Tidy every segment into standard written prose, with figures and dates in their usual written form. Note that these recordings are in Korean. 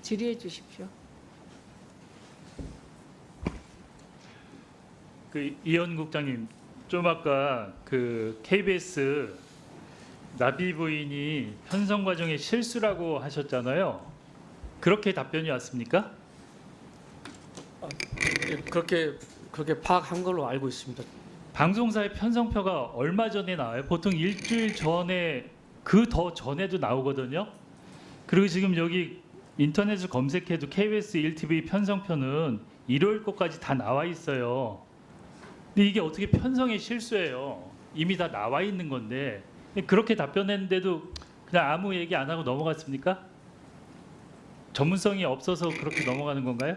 질의해 주십시오. 이현 국장님, 좀 아까 KBS 나비 부인이 편성 과정의 실수라고 하셨잖아요. 그렇게 답변이 왔습니까? 예, 그렇게 파악한 걸로 알고 있습니다. 방송사의 편성표가 얼마 전에 나와요? 보통 일주일 전에 그 더 전에도 나오거든요. 그리고 지금 여기 인터넷을 검색해도 KBS 1TV 편성표는 일요일 것까지 다 나와 있어요. 근데 이게 어떻게 편성의 실수예요? 이미 다 나와 있는 건데 그렇게 답변했는데도 그냥 아무 얘기 안 하고 넘어갔습니까? 전문성이 없어서 그렇게 넘어가는 건가요?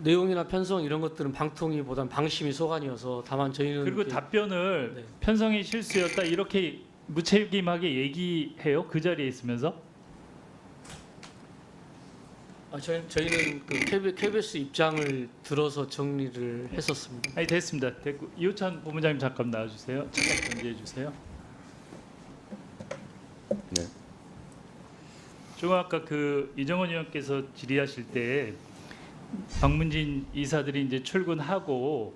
내용이나 편성 이런 것들은 방통위보다는 방심이 소관이어서 다만 저희는 그리고 답변을 네. 편성의 실수였다 이렇게 무책임하게 얘기해요? 그 자리에 있으면서? 저희는 KBS 입장을 들어서 정리를 했었습니다. 아니 됐습니다. 됐고 이호찬 본부장님 잠깐 나와주세요. 잠깐 정리해 주세요. 네. 좀 아까 이정원 의원께서 질의하실 때 박문진 이사들이 이제 출근하고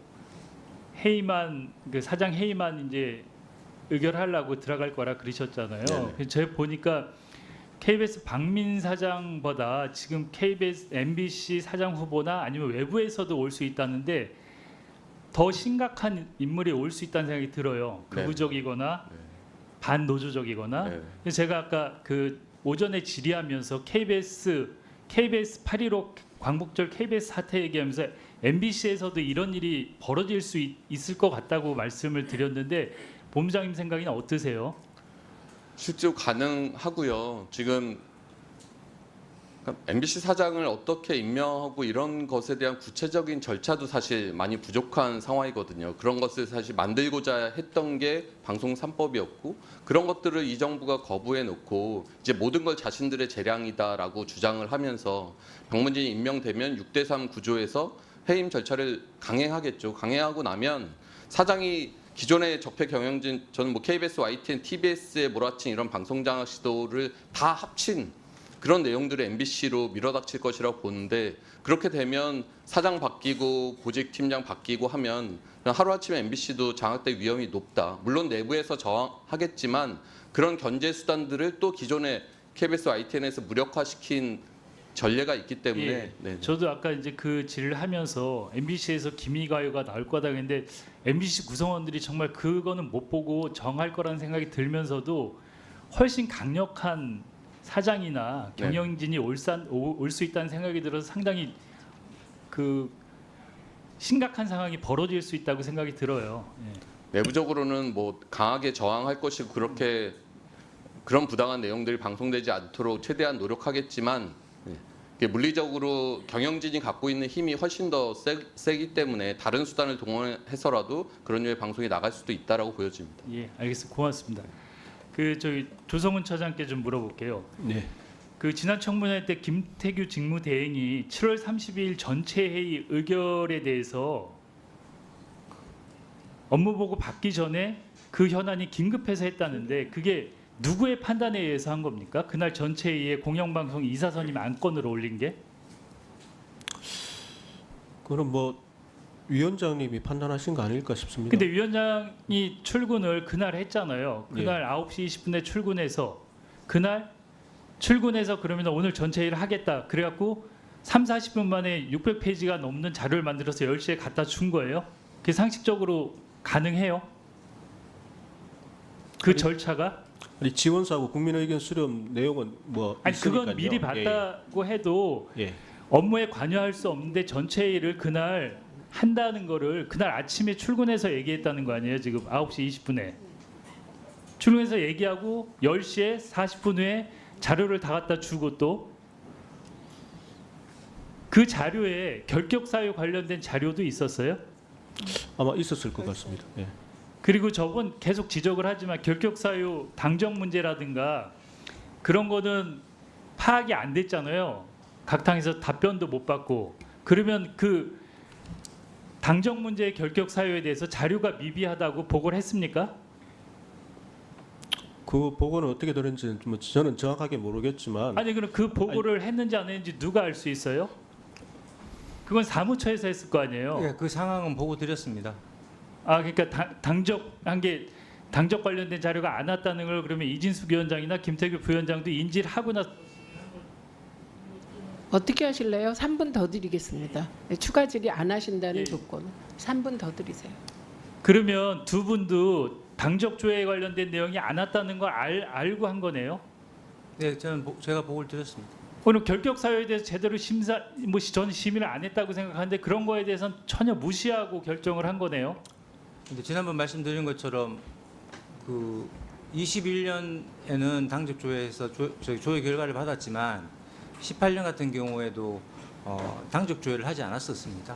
회의만 사장 회의만 이제 의결하려고 들어갈 거라 그러셨잖아요. 네네. 그래서 제가 보니까 KBS 박민 사장보다 지금 KBS MBC 사장 후보나 아니면 외부에서도 올 수 있다는데 더 심각한 인물이 올 수 있다는 생각이 들어요. 네. 극우적이거나 네. 반노조적이거나. 네. 그래서 제가 아까 오전에 질의하면서 KBS 8.15 광복절 KBS 사태 얘기하면서 MBC에서도 이런 일이 벌어질 수 있을 것 같다고 말씀을 드렸는데 본부장님 생각이는 어떠세요? 실제로 가능하고요. 지금 MBC 사장을 어떻게 임명하고 이런 것에 대한 구체적인 절차도 사실 많이 부족한 상황이거든요. 그런 것을 사실 만들고자 했던 게 방송 3법이었고 그런 것들을 이 정부가 거부해 놓고 이제 모든 걸 자신들의 재량이다라고 주장을 하면서 박문진이 임명되면 6대3 구조에서 해임 절차를 강행하겠죠. 강행하고 나면 사장이 기존의 적폐 경영진 저는 KBS, YTN, TBS에 몰아친 이런 방송 장악 시도를 다 합친 그런 내용들을 MBC로 밀어닥칠 것이라고 보는데 그렇게 되면 사장 바뀌고 보직팀장 바뀌고 하면 하루아침에 MBC도 장악될 위험이 높다. 물론 내부에서 저항하겠지만 그런 견제 수단들을 또 기존의 KBS, YTN에서 무력화시킨 전례가 있기 때문에 예, 네. 저도 아까 이제 질의를 하면서 MBC에서 기미가요가 나올 거다 했는데 MBC 구성원들이 정말 그거는 못 보고 정할 거라는 생각이 들면서도 훨씬 강력한 사장이나 네. 경영진이 올 수 있다는 생각이 들어서 상당히 심각한 상황이 벌어질 수 있다고 생각이 들어요. 예. 내부적으로는 뭐 강하게 저항할 것이고 그렇게 그런 부당한 내용들이 방송되지 않도록 최대한 노력하겠지만 물리적으로 경영진이 갖고 있는 힘이 훨씬 더 세기 때문에 다른 수단을 동원해서라도 그런 류의 방송이 나갈 수도 있다라고 보여집니다. 예, 알겠습니다. 고맙습니다. 저희 조성훈 차장께 좀 물어볼게요. 네. 지난 청문회 때 김태규 직무대행이 7월 30일 전체 회의 의결에 대해서 업무보고 받기 전에 그 현안이 긴급해서 했다는데 그게 누구의 판단에 의해서 한 겁니까? 그날 전체 회의에 공영방송 이사선임 안건으로 올린 게? 그럼 뭐 위원장님이 판단하신 거 아닐까 싶습니다. 근데 위원장이 출근을 그날 했잖아요. 그날 9시 20분에 출근해서 그날 출근해서 그러면 오늘 전체 회의를 하겠다. 그래갖고 3, 40분 만에 600페이지가 넘는 자료를 만들어서 10시에 갖다 준 거예요. 그게 상식적으로 가능해요? 그 절차가? 아니, 지원사하고 국민의견 수렴 내용은 뭐 아니 그건 있으니까요. 미리 봤다고 해도 예. 업무에 관여할 수 없는데 전체 회의를 그날 한다는 거를 그날 아침에 출근해서 얘기했다는 거 아니에요? 지금 9시 20분에 출근해서 얘기하고 10시에 40분 후에 자료를 다 갖다 주고 또 그 자료에 결격 사유 관련된 자료도 있었어요? 아마 있었을 것 같습니다. 예. 그리고 저번 계속 지적을 하지만 결격 사유 당정 문제라든가 그런 거는 파악이 안 됐잖아요. 각 당에서 답변도 못 받고 그러면 당정 문제의 결격 사유에 대해서 자료가 미비하다고 보고를 했습니까? 그 보고는 어떻게 들었는지 뭐 저는 정확하게 모르겠지만 아니 그럼 그 보고를 했는지 안 했는지 누가 알 수 있어요? 그건 사무처에서 했을 거 아니에요. 예, 그 상황은 보고 드렸습니다. 아 그러니까 당적한 게 당적 관련된 자료가 안 왔다는 걸 그러면 이진숙 위원장이나 김태규 부위원장도 인지를 하고 나 어떻게 하실래요? 3분 더 드리겠습니다. 네, 추가 질의 안 하신다는 예. 조건. 3분 더 드리세요. 그러면 두 분도 당적 조회에 관련된 내용이 안 왔다는 걸 알고 한 거네요. 네, 제가 보고를 드렸습니다. 오늘 결격 사유에 대해서 제대로 심사 저는 심의를 안 했다고 생각하는데 그런 거에 대해서는 전혀 무시하고 결정을 한 거네요. 근데 지난번 말씀드린 것처럼 그 21년에는 당적 조회에서 조회 결과를 받았지만 18년 같은 경우에도 당적 조회를 하지 않았었습니다.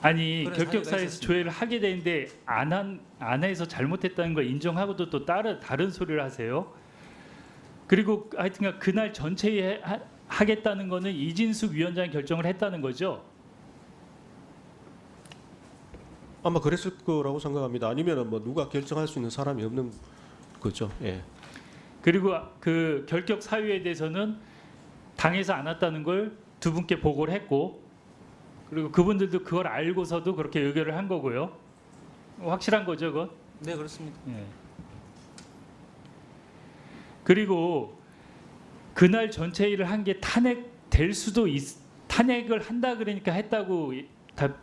아니 그런 결격 사유가 사유에서 있었습니다. 조회를 하게 되는데 안 해서 잘못했다는 걸 인정하고도 또 다른 소리를 하세요. 그리고 하여튼간 그날 전체에 하겠다는 거는 이진숙 위원장이 결정을 했다는 거죠. 아마 그랬을 거라고 생각합니다. 아니면은 뭐 누가 결정할 수 있는 사람이 없는 거죠. 예. 그리고 그 결격 사유에 대해서는 당에서 안 왔다는 걸 두 분께 보고를 했고 그리고 그분들도 그걸 알고서도 그렇게 의결을 한 거고요. 확실한 거죠, 그건? 네, 그렇습니다. 예. 그리고 그날 전체 일을 한 게 탄핵될 수도 탄핵을 한다 그러니까 했다고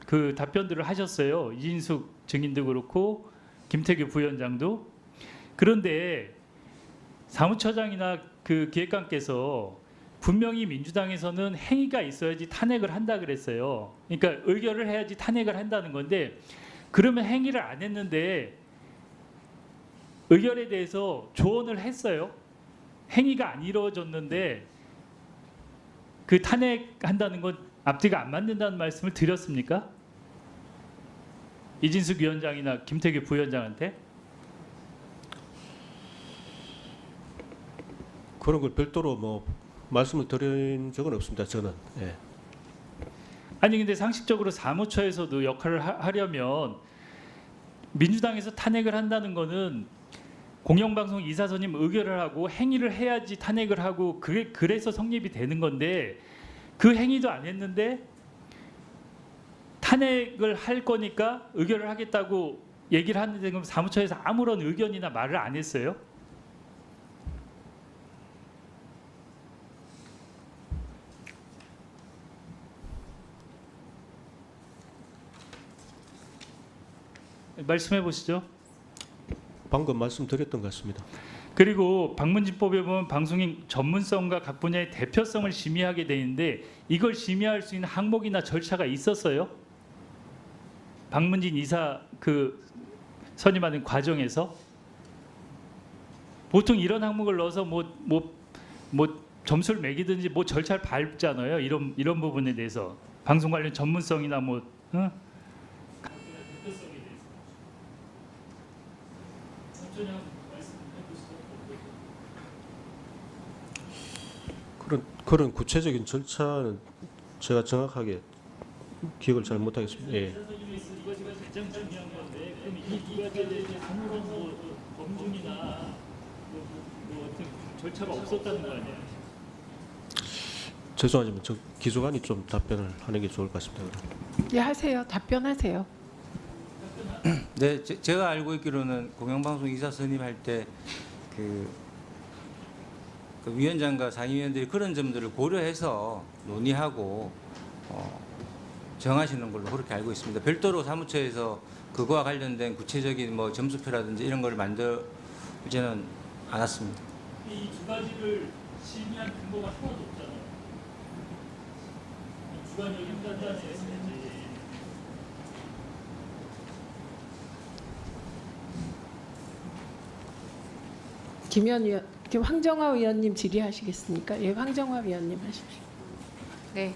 그 답변들을 하셨어요. 이진숙 증인도 그렇고 김태규 부위원장도. 그런데 사무처장이나 그 기획관께서 분명히 민주당에서는 행위가 있어야지 탄핵을 한다 그랬어요. 그러니까 의결을 해야지 탄핵을 한다는 건데 그러면 행위를 안 했는데 의결에 대해서 조언을 했어요. 행위가 안 이루어졌는데 그 탄핵한다는 건 앞뒤가 안 맞는다는 말씀을 드렸습니까? 이진숙 위원장이나 김태규 부위원장한테? 그런 걸 별도로 뭐 말씀을 드린 적은 없습니다. 저는. 예. 아니 근데 상식적으로 사무처에서도 역할을 하려면 민주당에서 탄핵을 한다는 거는 공영방송 이사선임 의결을 하고 행위를 해야지 탄핵을 하고 그래서 성립이 되는 건데 그 행위도 안 했는데 탄핵을 할 거니까 의결을 하겠다고 얘기를 하는데 그럼 사무처에서 아무런 의견이나 말을 안 했어요? 말씀해 보시죠. 방금 말씀드렸던 것 같습니다. 그리고 방문진법에 보면 방송인 전문성과 각 분야의 대표성을 심의하게 돼 있는데 이걸 심의할 수 있는 항목이나 절차가 있었어요? 방문진 이사 그 선임하는 과정에서 보통 이런 항목을 넣어서 뭐 점수를 매기든지 뭐 절차를 밟잖아요. 이런 부분에 대해서 방송 관련 전문성이나 뭐 응? 그런 구체적인 절차는 제가 정확하게 기억을 잘 못하겠습니다. 예. 이것이 가장 중요한 건데 그럼 이 두 가지에 대해서 아무런 검증이나 어떤 절차가 없었다는 거 아니에요? 죄송하지만 저 기소관이 좀 답변을 하는 게 좋을 것 같습니다. 예, 하세요. 답변하세요. 네, 제가 알고 있기로는 공영방송 이사 선임할 때 그 위원장과 상임위원들이 그런 점들을 고려해서 논의하고 정하시는 걸로 그렇게 알고 있습니다. 별도로 사무처에서 그거와 관련된 구체적인 뭐 점수표라든지 이런 걸 만들지는 않았습니다. 이 두 가지를 심의한 근거가 하나도 없잖아요. 주관적인 판단에 김 황정화 의원님 질의하시겠습니까? 예, 황정화 위원님 하십시오. 네,